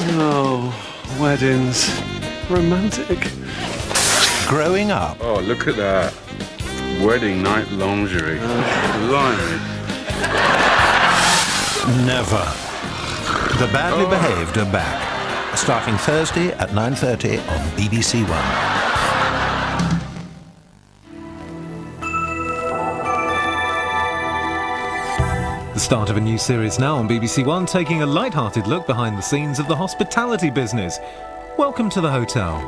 Oh, weddings. Romantic. Growing up. Oh, look at that. Wedding night lingerie. Blimey. Never. The Badly Behaved are back. Starting Thursday at 9:30 on BBC One. The start of a new series now on BBC One, taking a light-hearted look behind the scenes of the hospitality business. Welcome to the hotel.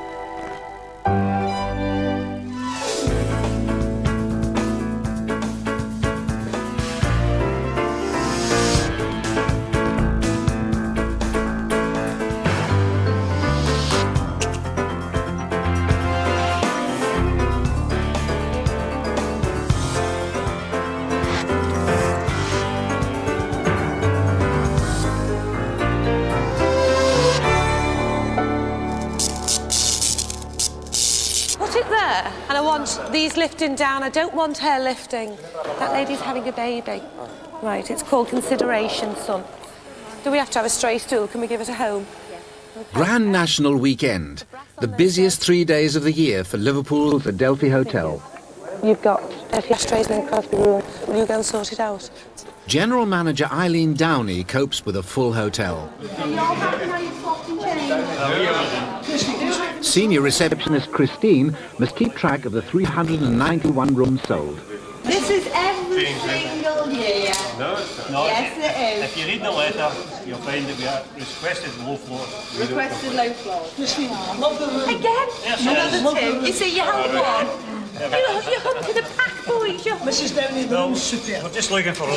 And I want these lifting down. I don't want her lifting. That lady's having a baby. Right, it's called consideration, son. Do we have to have a stray stool? Can we give it a home? Okay. Grand National Weekend, the busiest 3 days of the year for Liverpool's Adelphi Hotel. You've got dirty ashtrays in the Crosby room. Will you go and sort it out? General Manager Eileen Downey copes with a full hotel. Senior receptionist Christine must keep track of the 391 rooms sold. This is every single year. No, it's not. Yes, it is. If you read the letter, you'll find that we are requested low floor. Requested low floor. Again? Yes, another two. You see, you have one. You're up to the pack, boys. Mrs. Downey, the room's super. We're just looking for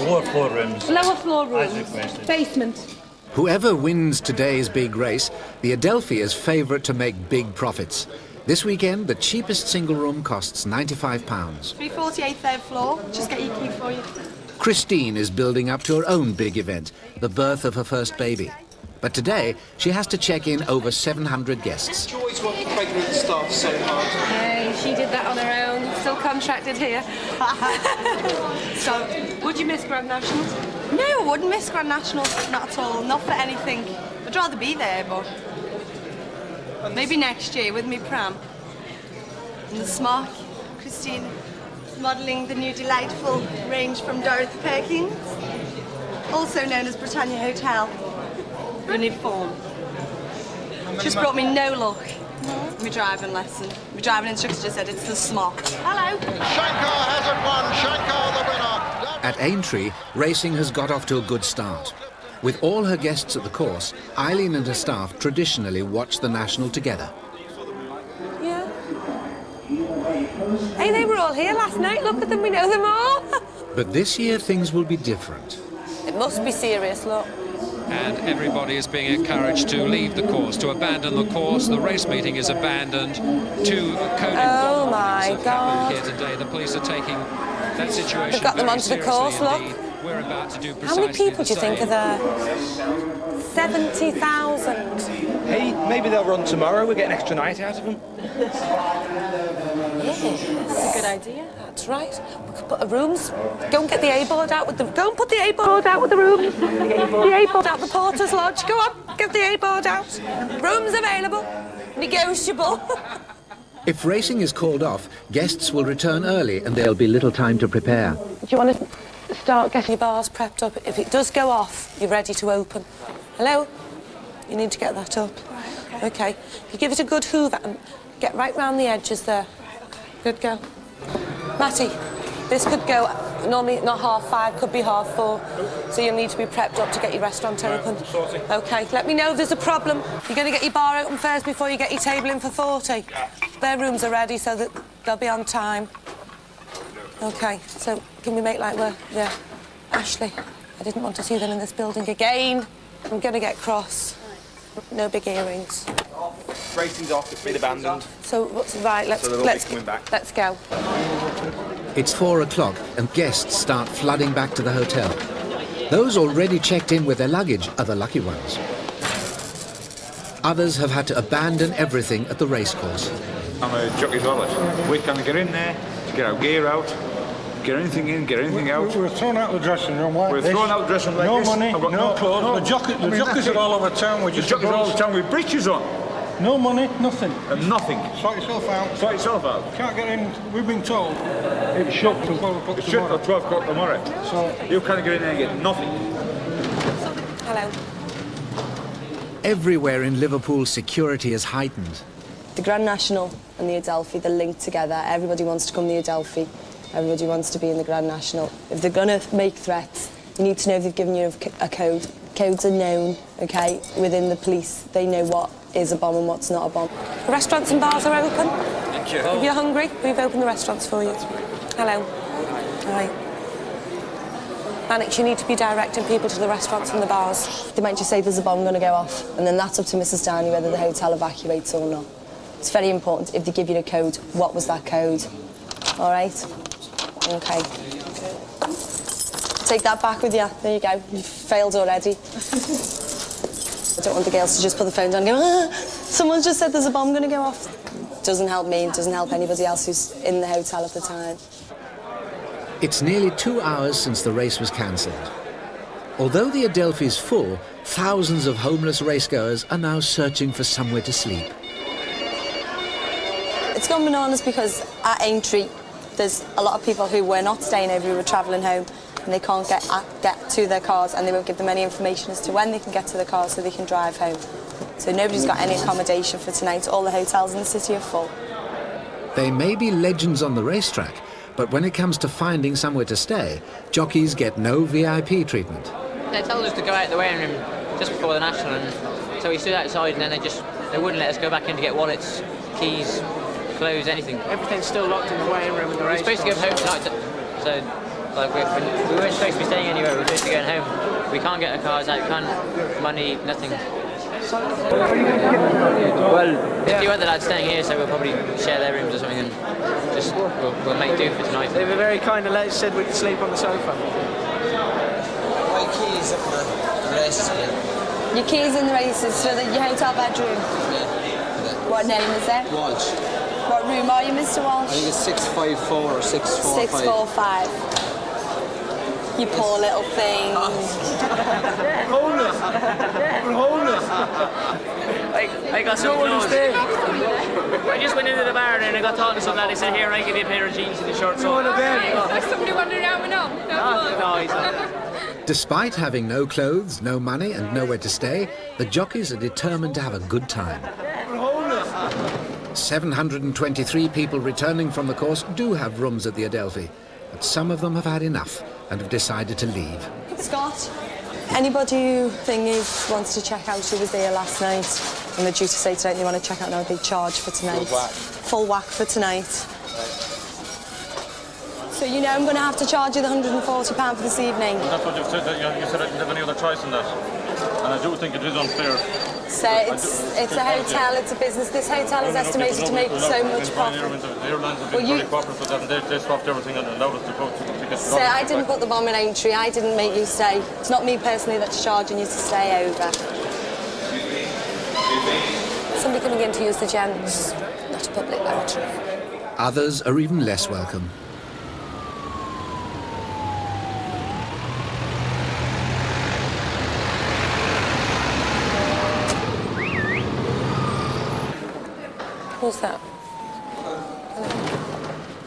lower floor rooms. Lower floor As rooms. requested. Basement. Whoever wins today's big race, the Adelphi is favourite to make big profits. This weekend, the cheapest single room costs £95. 348 third floor. Just get your key for you. Christine is building up to her own big event, the birth of her first baby. But today, she has to check in over 700 guests. Joy's one pregnant staff so hard. Hey, she did that on her own. Still contracted here. So, would you miss Grand Nationals? No, I wouldn't miss Grand Nationals. Not at all. Not for anything. I'd rather be there, but maybe next year with me pram. And the smock. Christine modelling the new delightful range from Dorothy Perkins, also known as Britannia Hotel. Uniform. Just brought me no luck. My driving lesson. My driving instructor just said it's the smock. Hello. Shankar hasn't won. Shankar the winner. At Aintree, racing has got off to a good start. With all her guests at the course, Eileen and her staff traditionally watch the National together. Yeah. Hey, they were all here last night. Look at them, we know them all. But this year things will be different. It must be serious, look. And everybody is being encouraged to leave the course, to abandon the course. The race meeting is abandoned. Two coded Oh my God! Here today, the police are taking that situation. They've got them onto the course. Look. We're about to do How many people do you think are there? 70,000. Hey, maybe they'll run tomorrow. We'll get an extra night out of them. Yes. That's a good idea. That's right. We could put the rooms. Go and get the A-board out with the. Go and put the A-board out with the rooms. The A-board out the Porter's Lodge. Go on, get the A-board out. Rooms available. Negotiable. If racing is called off, guests will return early and there'll be little time to prepare. Do you want to start getting your bars prepped up? If it does go off, you're ready to open. Hello? You need to get that up. Right, Okay. You give it a good hoover and get right round the edges there. Good go. Matty, this could go, normally not 5:30, could be 4:30. So you'll need to be prepped up to get your restaurant open. Okay, let me know if there's a problem. You're going to get your bar open first before you get your table in for 40. Their rooms are ready so that they'll be on time. Okay, so can we make like we're... Yeah. Ashley, I didn't want to see them in this building again. I'm going to get cross. No big earrings. Racing's off, it's been abandoned. So, right, let's coming back. Let's go. It's 4 o'clock and guests start flooding back to the hotel. Those already checked in with their luggage are the lucky ones. Others have had to abandon everything at the racecourse. I'm a jockey's wallet. We can get in there to get our gear out, Get anything in, get anything out. We're thrown out of the dressing room like We're this. thrown out of the dressing room like no this. money, I've got no clothes. no. The jockeys are all over town. The jockeys are all over town with breeches on. No money, nothing. And nothing. Sort yourself out. Sort yourself out. Can't get in. We've been told it's shut till 12 o'clock It's shut tomorrow. till 12 o'clock tomorrow. So you can't get in there and get nothing. Hello. Everywhere in Liverpool, security is heightened. The Grand National and the Adelphi, they're linked together. Everybody wants to come to the Adelphi. Everybody wants to be in the Grand National. If they're going to make threats, you need to know they've given you a code. Codes are known, OK, within the police. They know what is a bomb and what's not a bomb. The restaurants and bars are open. Thank you. If you're hungry, we've opened the restaurants for you. Hello. Hi. Annex, you need to be directing people to the restaurants and the bars. They might just say there's a bomb going to go off, and then that's up to Mrs. Downey whether the hotel evacuates or not. It's very important, if they give you a code, what was that code? All right? OK. Take that back with you. There you go. You've failed already. I don't want the girls to just put the phone down and go, someone's just said there's a bomb going to go off. Doesn't help me, it doesn't help anybody else who's in the hotel at the time. It's nearly 2 hours since the race was cancelled. Although the Adelphi is full, thousands of homeless racegoers are now searching for somewhere to sleep. It's gone bananas because at Aintree, there's a lot of people who were not staying over, who were travelling home, and they can't get to their cars, and they won't give them any information as to when they can get to the cars so they can drive home. So nobody's got any accommodation for tonight. All the hotels in the city are full. They may be legends on the racetrack, but when it comes to finding somewhere to stay, jockeys get no VIP treatment. They told us to go out the waiting room just before the National, and so we stood outside, and then they wouldn't let us go back in to get wallets, keys, clothes, anything. Everything's still locked in the waiting room in the race. We're supposed to go home tonight, so like we weren't supposed to be staying anywhere. We were supposed to be going home. We can't get our cars out, can't money, nothing. Well, a few other lads staying here, so we'll probably share their rooms or something, and just we'll make do for tonight. They were very kind and said we could sleep on the sofa. My keys up the races here. Your keys in the races for your hotel bedroom? Yeah. What name is it? Walsh. What room are you, Mr. Walsh? I think it's 654 or 645. 645. You poor little thing. Homeless. We're homeless. I got some clothes. I just went into the bar and I got talking to some lad. He said, here, I give you a pair of jeans and a short shorts. There's somebody wandering around with no he's not. Despite having no clothes, no money and nowhere to stay, the jockeys are determined to have a good time. 723 people returning from the course do have rooms at the Adelphi, but some of them have had enough and have decided to leave. Scott, anybody who wants to check out who was there last night and they're due to say tonight they want to check out now, they charge for tonight. Full whack for tonight. So you know I'm going to have to charge you the £140 for this evening. Well, that's what you've said, you said I didn't have any other choice in that. And I do think it is unfair. So it's a hotel, it's a business. This hotel is estimated to make so much profit. The airlines have been very cooperative with that, and they swapped everything and allowed us to go to get So I didn't put the bomb in Aintree, I didn't make you stay. It's not me personally that's charging you to stay over. Somebody coming in to use the gents, not a public lavatory. Others are even less welcome. Who's that?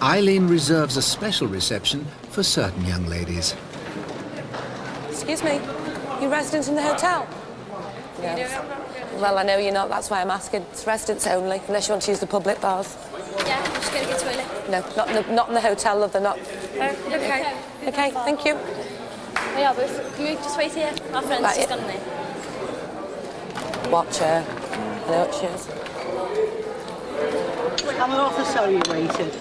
Eileen reserves a special reception for certain young ladies. Excuse me, you residents in the hotel? Yes. Well, I know you're not, that's why I'm asking. It's residents only, unless you want to use the public bars. Yeah, I'm just going to get to toilet. No, not in the hotel, love, they're not. Okay. Okay, thank you. Hey, Albus, can we just wait here? Our friend's just gone there. Watch her. I know what she is. I'm awful sorry you waited.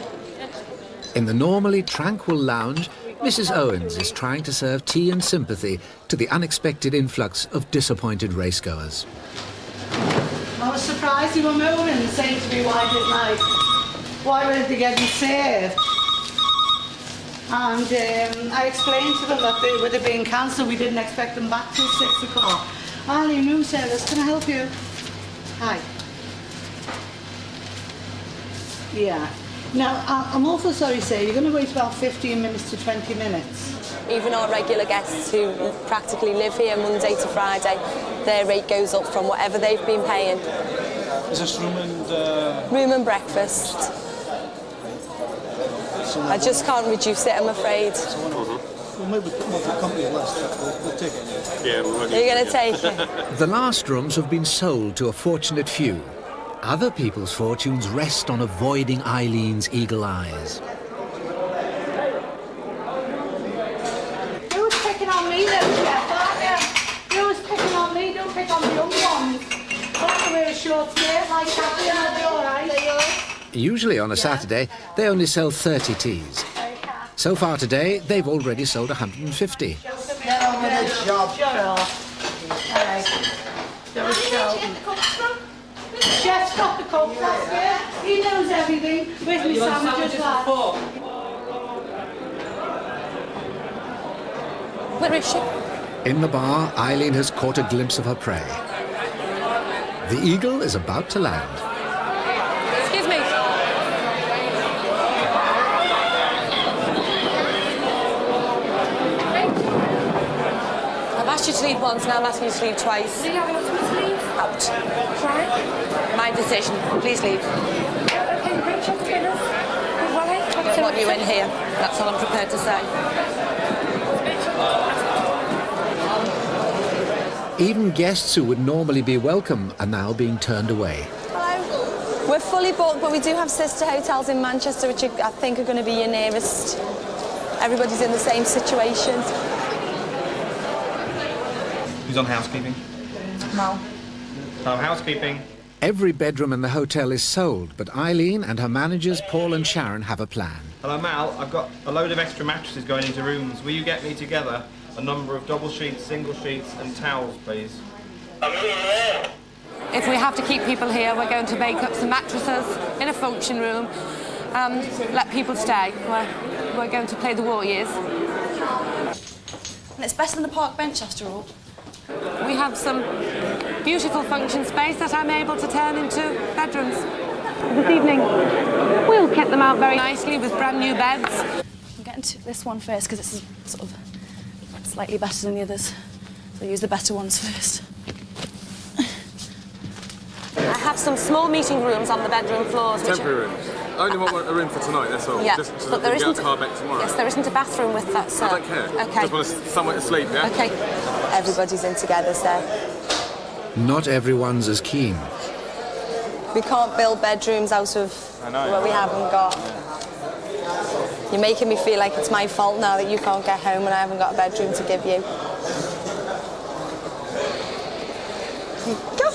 In the normally tranquil lounge, Mrs. Owens is trying to serve tea and sympathy to the unexpected influx of disappointed racegoers. I was surprised you were moving and saying to me why weren't they getting served? And I explained to them that they would have been cancelled. We didn't expect them back till 6 o'clock. Eileen, room service, can I help you? Hi. Yeah. Now, I'm awful sorry, sir. You're going to wait about 15 minutes to 20 minutes. Even our regular guests who practically live here Monday to Friday, their rate goes up from whatever they've been paying. Is this room and... Room and breakfast. I just can't reduce it, I'm afraid. Well, maybe put them off the company list. We'll take it. Yeah, we're You're going to take it? The last rooms have been sold to a fortunate few. Other people's fortunes rest on avoiding Eileen's eagle eyes. You was picking on me then, Jeff, aren't you? You was picking on me, don't pick on the young ones. I have to wear a short skirt like that, and I'll be all right. Usually on a Saturday, they only sell 30 teas. So far today, they've already sold 150. Get on with this job. Shut off. Hey, there was shouting. Chef's got the cook, that's it. He knows everything. Where's my sandwiches, lad? Where is she? In the bar, Eileen has caught a glimpse of her prey. The eagle is about to land. Excuse me. I've asked you to leave once, now I'm asking you to leave twice. Do you have enough to leave? Out. Right. My decision. Please leave. Okay, Rachel, goodness. I don't want you in here. That's all I'm prepared to say. Even guests who would normally be welcome are now being turned away. Hello. We're fully booked, but we do have sister hotels in Manchester, which I think are going to be your nearest. Everybody's in the same situation. Who's on housekeeping? No. Housekeeping. Every bedroom in the hotel is sold, but Eileen and her managers, Paul and Sharon, have a plan. Hello, Mal. I've got a load of extra mattresses going into rooms. Will you get me together a number of double sheets, single sheets and towels, please? If we have to keep people here, we're going to make up some mattresses in a function room and let people stay. We're going to play the Warriors. And it's better than the park bench after all. We have some beautiful function space that I'm able to turn into bedrooms. This evening, we'll kit them out very nicely with brand new beds. I'm getting to this one first because it's sort of slightly better than the others. So I'll use the better ones first. I have some small meeting rooms on the bedroom floors. Temporary rooms. I only want a room for tonight, that's all. Yeah, just so but that there we can isn't. get our car back tomorrow. Yes, there isn't a bathroom with that, sir. I don't care. Okay. Just want somewhere to sleep, yeah? Okay. Everybody's in together, sir. Not everyone's as keen. We can't build bedrooms out of what we haven't got. You're making me feel like it's my fault now that you can't get home and I haven't got a bedroom to give you. Go.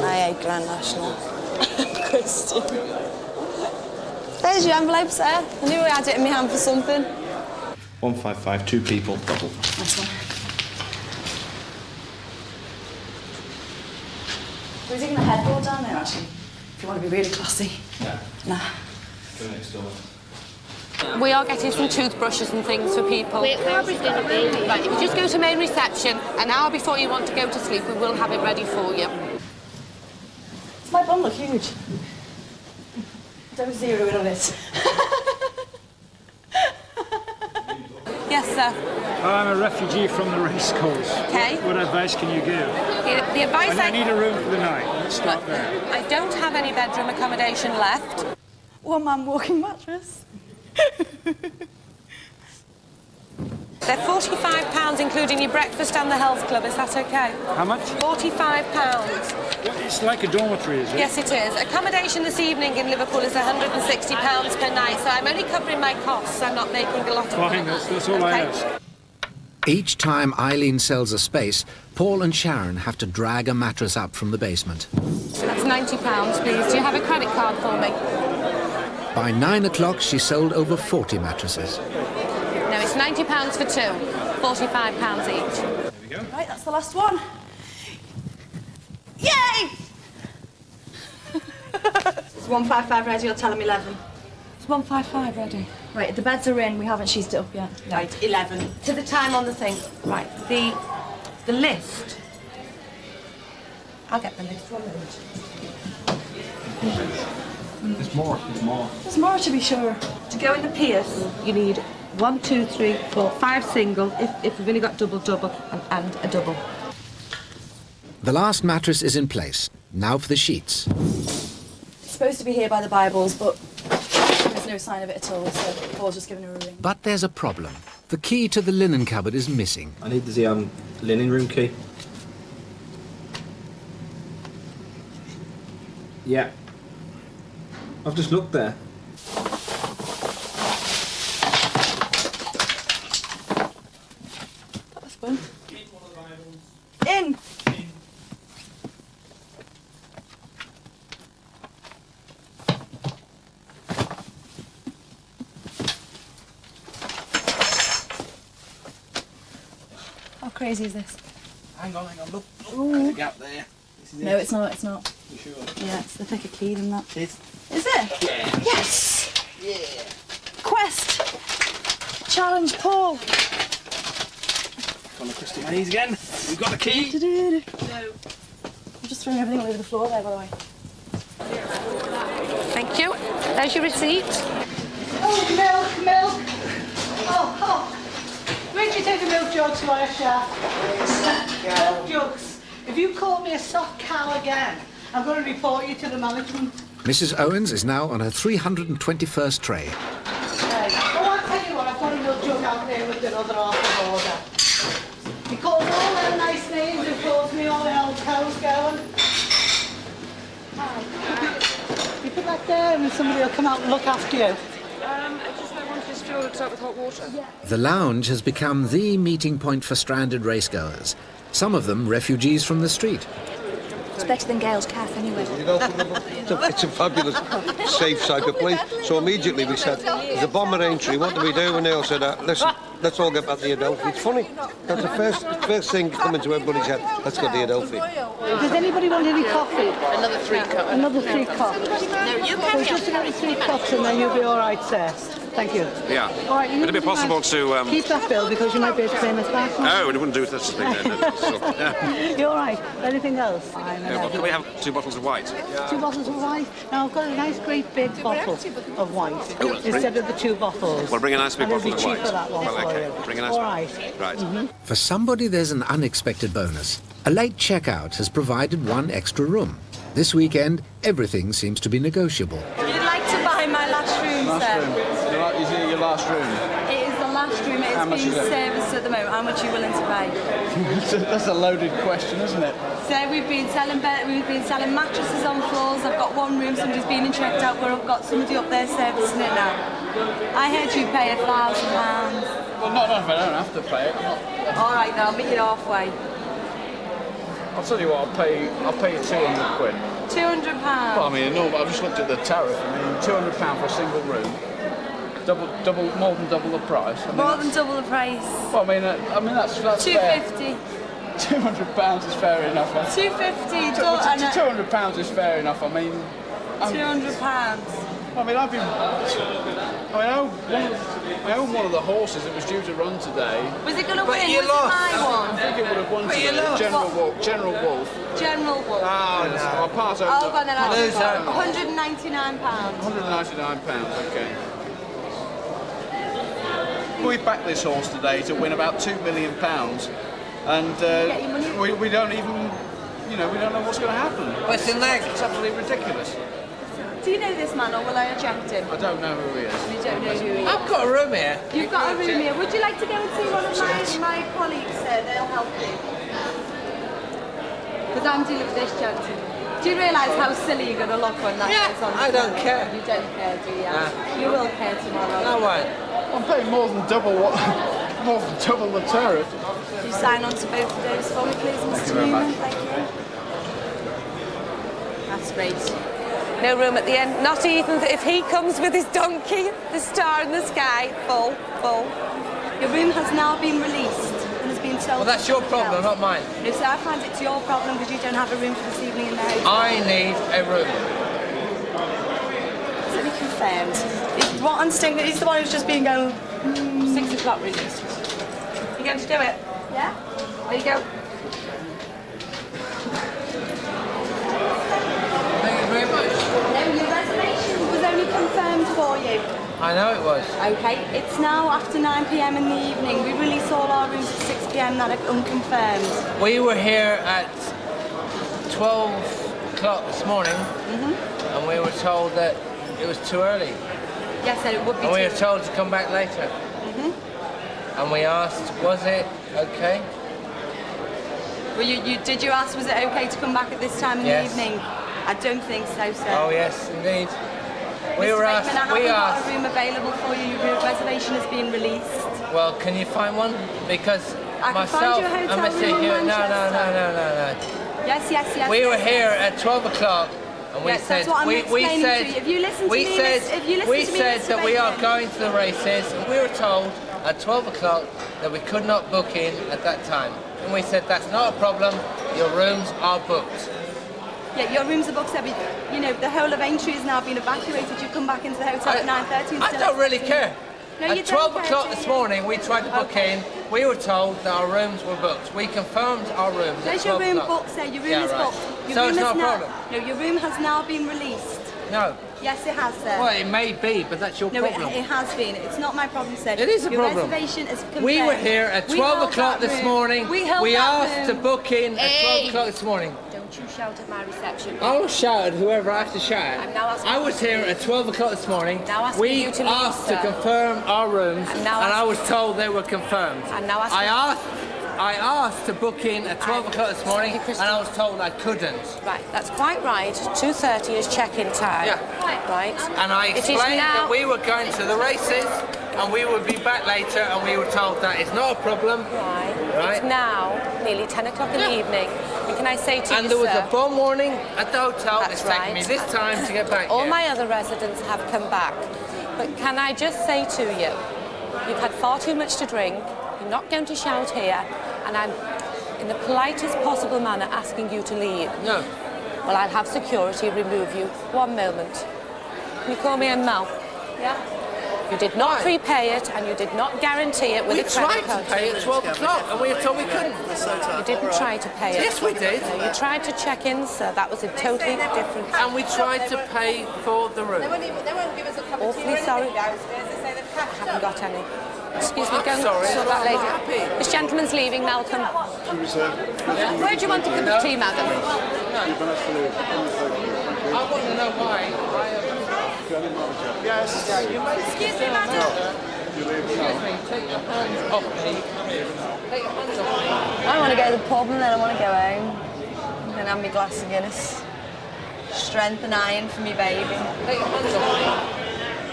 I hate Grand National. Christian. There's your envelope, sir. I knew I had it in my hand for something. 155, 2 people, double. Nice one. There's even a headboard down there, actually, if you want to be really classy. Yeah. Nah. Go next door. We are getting some toothbrushes and things for people. Where's going to be? Right, if you just go to main reception, an hour before you want to go to sleep, we will have it ready for you. Does my bum look huge? Don't zero in on it. Yes, sir. I'm a refugee from the racecourse. Okay. What advice can you give? The advice And I need a room for the night. Let's start there. I don't have any bedroom accommodation left. One-man walking mattress. They're £45, including your breakfast and the health club. Is that okay? How much? £45. It's like a dormitory, is it? Yes, it is. Accommodation this evening in Liverpool is £160 per night, so I'm only covering my costs. I'm not making a lot of money. Fine, that's all I ask. Each time Eileen sells a space, Paul and Sharon have to drag a mattress up from the basement. That's £90, please. Do you have a credit card for me? By 9 o'clock, she sold over 40 mattresses. No, it's £90 for two, £45 each. There we go. Right, that's the last one. Yay! It's 155 ready, you'll tell him 11. It's 155 ready. Right, the beds are in, we haven't sheeted it up yet. Right, 11. To the time on the thing. Right, the list. I'll get the list. 1 minute. There's more. There's more to be sure. To go in the Pierce, you need 1, 2, 3, 4, 5 single, if we've only got double, and a double. The last mattress is in place. Now for the sheets. It's supposed to be here by the Bibles, but there's no sign of it at all, so Paul's just giving her a ring. But there's a problem. The key to the linen cupboard is missing. I need the linen room key. Yeah. I've just looked there. That's fun. In! How crazy is this? Hang on, look. Ooh. There's a gap there. This is No, it. it's not. You sure? Yeah, it's the thicker key than that. It Is it? Yeah. Yes! Yeah. Quest! Challenge Paul! On the Christy Mays again. We've got the key. No. I'm just throwing everything all over the floor there, by the way. Thank you. There's your receipt. Oh, milk! Oh. Where'd you take the milk jugs, Aisha? Milk jugs. If you call me a soft cow again, I'm going to report you to the management. Mrs. Owens is now on her 321st tray. I'll tell you what, I've got a milk jug out there with another half of order. He calls all them nice names and calls me all the old cows going. You put that there and somebody will come out and look after you. I wanted this filled up with hot water. Yeah. The lounge has become the meeting point for stranded racegoers. Some of them refugees from the street. It's better than Gail's calf, anyway. It's a fabulous, safe type of place. So immediately we said, there's a bomber entry, what do we do? And they all said, listen, let's all get back to the Adelphi. It's funny. That's the first thing coming to everybody's head. Let's go to the Adelphi. Does anybody want any coffee? Another 3 cups. Another 3 cups. No, you So just another 3 cups and then you'll be all right, sir. Thank you. Yeah. All right, Would it be possible to... keep that bill because you might be able to claim us back. No, we wouldn't do such a thing. No. You're all right. Anything else? Well, can we have 2 bottles of white? 2 bottles of white. Now I've got a nice great big bottle of white instead of the 2 bottles. Well, bring a nice big And bottle it'll of be white. cheaper, that one, Well, for okay. you. Bring a nice All one. right. For somebody, there's an unexpected bonus. A late checkout has provided 1 extra room. This weekend, everything seems to be negotiable. You'd like to buy my last room, sir? Is it your last room? It is the last room. It How much is being is it? serviced at the moment. How much are you willing to pay? That's a loaded question, isn't it? So we've been selling mattresses on floors. I've got 1 room. Somebody's been and checked out where I've got somebody up there servicing it now. I heard you pay £1,000. Well, not if I don't have to pay it. All right, now I'll meet you halfway. I'll tell you what, I'll pay you 200 quid. £200. Well, I mean, no, but I've just looked at the tariff. I mean, £200 for a single room. More than double the price. I mean, More than double the price. Well, I mean that's fair. £250. £200 is fair enough. £250. £200 is fair enough. I mean, £200. I mean, I own one of the horses that was due to run today. Was it going to win? Was it my one? I think it would have won today. General Wolf. General Wolf. Oh, no. I'll pass over. Oh, go on then. £199. £199, okay. We backed this horse today to win about £2 million, and we don't even, we don't know what's going to happen. What's in there? It's absolutely ridiculous. Do you know this man, or will I eject him? I don't know who he is. You don't know who he is? I've got a room here. You've got a room here. Would you like to go and see one of my colleagues, sir? They'll help you. Because I'm dealing with this gentleman. Do you realise how silly you're going to look when that gets on? I don't care. You don't care, do you? Nah. You will care tomorrow. No way. I'm paying more than double the tariff. Could you sign on to both of those for me, please, Mr. Newman? Thank you. That's great. No room at the end. Not even if he comes with his donkey, the star in the sky, full. Your room has now been released and has been sold. Well, that's your problem, not mine. No, sir, I find it's your problem because you don't have a room for this evening in the hotel. I need a room. Let me confirmed. What I'm saying, he's the one who's just been going 6 o'clock released. You going to do it? Yeah. There you go. Thank you very much. No for you. I know it was. Okay, it's now after 9 p.m. in the evening. We release all our rooms at 6 p.m. that are unconfirmed. We were here at 12 o'clock this morning, and we were told that it was too early. Yes, it would be. And we were told to come back later. And we asked, was it okay? Well, did you ask, was it okay to come back at this time in the evening? I don't think so, sir. Oh yes, indeed. We Mr. were Bateman, asked. I haven't got a room available for you. Your reservation has been released. Well, can you find one? Because I can myself find you a hotel and Mr. room in Hewitt. No. Yes. We were here at 12 o'clock. And we Yes, said, that's what I'm we explaining said, to you. If you listen to we me, said, if you listen we to me, said Mr. that we are Bateman. going to the races, and we were told at 12 o'clock that we could not book in at that time. And we said, that's not a problem, your rooms are booked. Yeah, your rooms are booked. You know, the whole of Aintree has now been evacuated. You come back into the hotel at 9:30. I don't really care. No, you At don't 12 care, o'clock do this you? morning, we tried to book in. We were told that our rooms were booked. We confirmed our rooms at There's 12 your room o'clock. booked, sir. Your room Yeah, is right. booked. Your So room it's is not a now, problem? No, your room has now been released. No. Yes, it has, sir. Well, it may be, but that's your No, problem. it has been. It's not my problem, sir. It is a your problem. Reservation is confirmed. We were here at We 12 held o'clock that this room. morning. We held We that asked to room. book in at 12 o'clock this morning. Don't you shout at my reception. I will shout at whoever I have to shout at. I'm now asking I was you to here leave. at 12 o'clock this morning. Now asking We you to leave, asked to sir. confirm our rooms, I'm and now I was told they were confirmed. I'm now asking- I asked to book in at 12 o'clock this morning, and I was told I couldn't. Right, that's quite right. 2:30 is check-in time. Yeah. Right. And I It is explained now- that we were going to the races, and we would be back later, and we were told that is not a problem. Right. It's now nearly 10 o'clock in the evening. And can I say to you, And there was sir, a bomb warning at the hotel. That's It's taken me right. this time to get back all here. my other residents have come back. But can I just say to you, you've had far too much to drink. You're not going to shout here. And I'm, in the politest possible manner, asking you to leave. No. Well, I'll have security remove you. One moment. Can you call me a Mel? Yeah? You did not prepay it, and you did not guarantee it with We a credit tried card. to pay at 12 o'clock, and we were told we couldn't. You didn't try to pay it. Yes, we did. No, you tried to check in, sir. That was a totally different... And we tried to pay for the room. They won't give us a cup of tea. Awfully sorry. I haven't got any. Excuse me, I'm go and sorry, sort I'm that not lady. happy. This gentleman's leaving, Malcolm. Where do you want a cup of tea, madam? I want to know why. Yes. Excuse me, madam. Excuse me, take your hands off me. Take your hands off me. I want to go to the pub and then I want to go home. And then have my glass of Guinness. Strength and iron for me baby. Take your hands off me.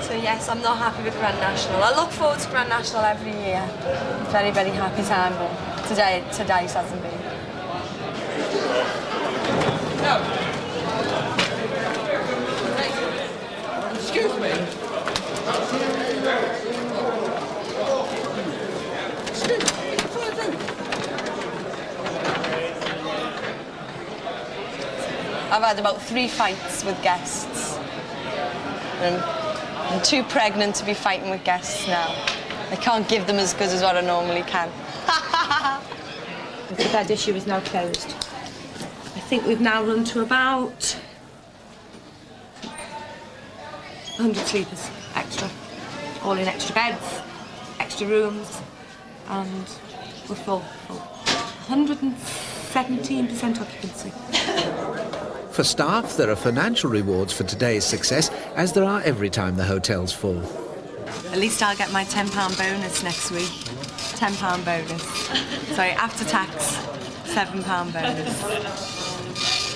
So yes, I'm not happy with Grand National. I look forward to Grand National every year. Very, very happy time, but today hasn't been. No. Excuse me. Excuse me. What do I do? I've had about 3 fights with guests. And I'm too pregnant to be fighting with guests now. I can't give them as good as what I normally can. The bed issue is now closed. I think we've now run to about 100 sleepers extra. All in extra beds, extra rooms, and we're full. 117% occupancy. For staff, there are financial rewards for today's success, as there are every time the hotel's full. At least I'll get my £10 bonus next week. £10 bonus. Sorry, after tax, £7 bonus.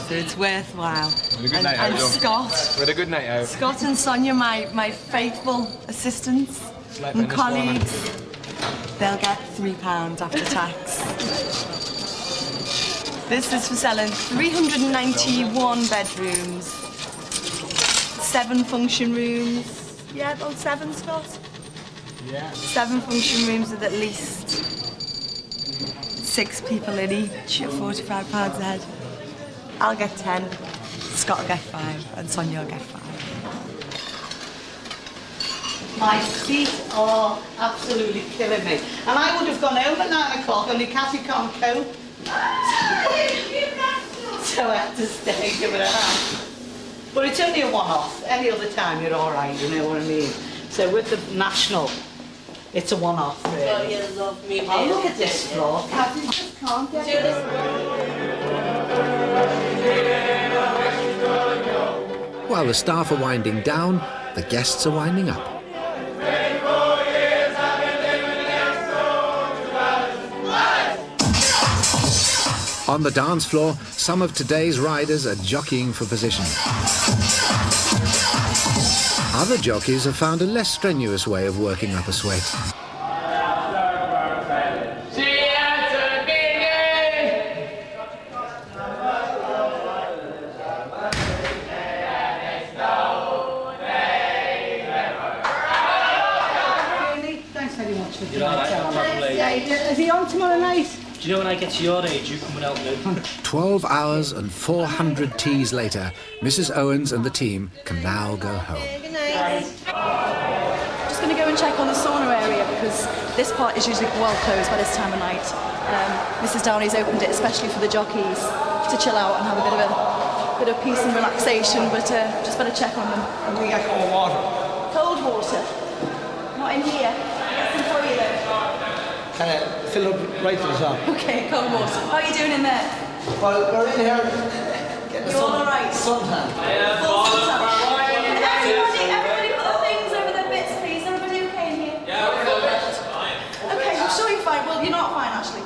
So it's worthwhile. And Scott. We had a good night out. Scott and Sonia, my faithful assistants and colleagues, they'll get £3 after tax. This is for selling 391 bedrooms, 7 function rooms. Yeah, about 7, Scott? Yeah. 7 function rooms with at least 6 people in each at £45 a head. I'll get 10, Scott will get 5, and Sonia will get 5. My feet are absolutely killing me. And I would have gone home at 9 o'clock, only Cassie can't cope. So I had to stay, give it a hand. But it's only a one-off. Any other time you're all right, you know what I mean? So with the national, it's a one-off, really. Oh, you love me, Oh, look at this floor. Kathy just can't get it. While the staff are winding down, the guests are winding up. On the dance floor, some of today's riders are jockeying for position. Other jockeys have found a less strenuous way of working up a sweat. Thanks very much for doing it. Is he on tomorrow night? Do you know when I get to your age, you come and help me? 12 hours and 400 teas later, Mrs. Owens and the team can now go home. Just going to go and check on the sauna area because this part is usually well closed by this time of night. Mrs. Downey's opened it especially for the jockeys to chill out and have a bit of peace and relaxation, but just better check on them. And we get cold water. Cold water? Not in here. Get some for you though. Fill up right to the top. Okay, cold water. How are you doing in there? Well, we're in here. You're all right? Suntan. Full suntan. Everybody put the things over their bits, please. Everybody okay in here? Yeah, we're good. Okay, I'm sure you're fine. Well, you're not fine, actually.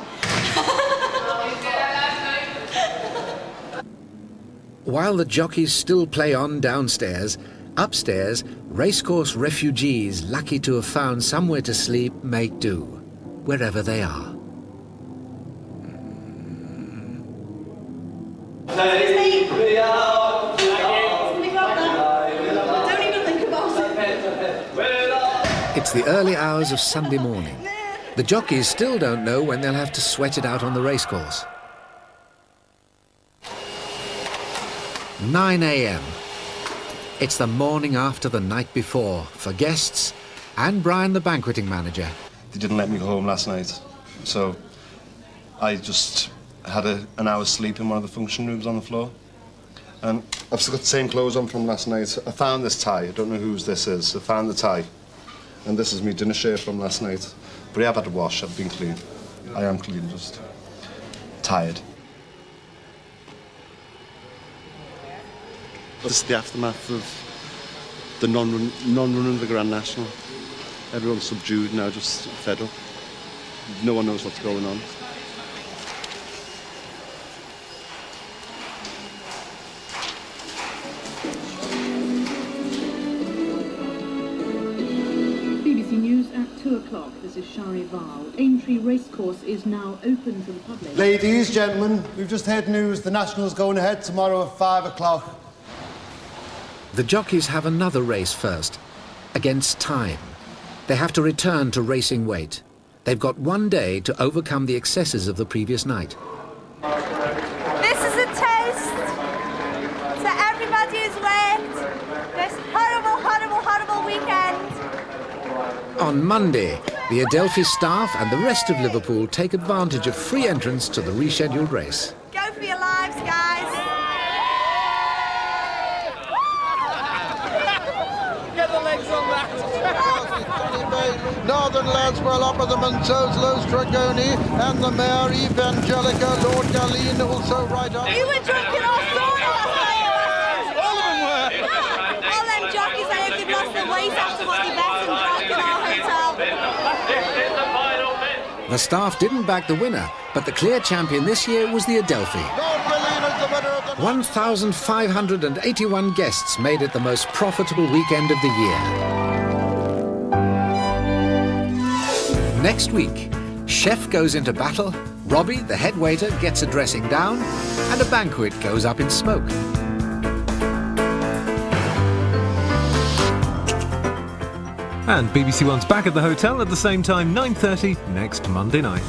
While the jockeys still play on downstairs, upstairs, racecourse refugees lucky to have found somewhere to sleep make do, wherever they are. Don't even think about it. It's the early hours of Sunday morning. The jockeys still don't know when they'll have to sweat it out on the racecourse. 9 a.m. It's the morning after the night before for guests and Brian, the banqueting manager. They didn't let me go home last night, so I just had an hour's sleep in one of the function rooms on the floor. And I've still got the same clothes on from last night. I found this tie. I don't know whose this is. I found the tie. And this is my dinner shirt from last night. But I have had a wash. I've been clean. I am clean, just tired. This is the aftermath of the non-run of the Grand National. Everyone's subdued now, just fed up. No one knows what's going on. BBC News at 2 o'clock. This is Shari Val. Aintree Racecourse is now open to the public. Ladies, gentlemen, we've just heard news the National's going ahead tomorrow at 5 o'clock. The jockeys have another race first, against time. They have to return to racing weight. They've got one day to overcome the excesses of the previous night. This is a toast to everybody who's worked this horrible, horrible, horrible weekend. On Monday, the Adelphi staff and the rest of Liverpool take advantage of free entrance to the rescheduled race. Go for your lives, guys. Get the legs on that. Northern lads well up with them themselves, Los Dragoni and the Mayor Evangelica, Lord Galleen also right up. You were drunk in our sauna last night. All of them were. All them jockeys, I hope they've lost their weight after what they bet and drunk in our hotel. The staff didn't back the winner, but the clear champion this year was the Adelphi. 1,581 guests made it the most profitable weekend of the year. Next week, Chef goes into battle, Robbie, the head waiter, gets a dressing down, and a banquet goes up in smoke. And BBC One's back at the hotel at the same time, 9:30 next Monday night.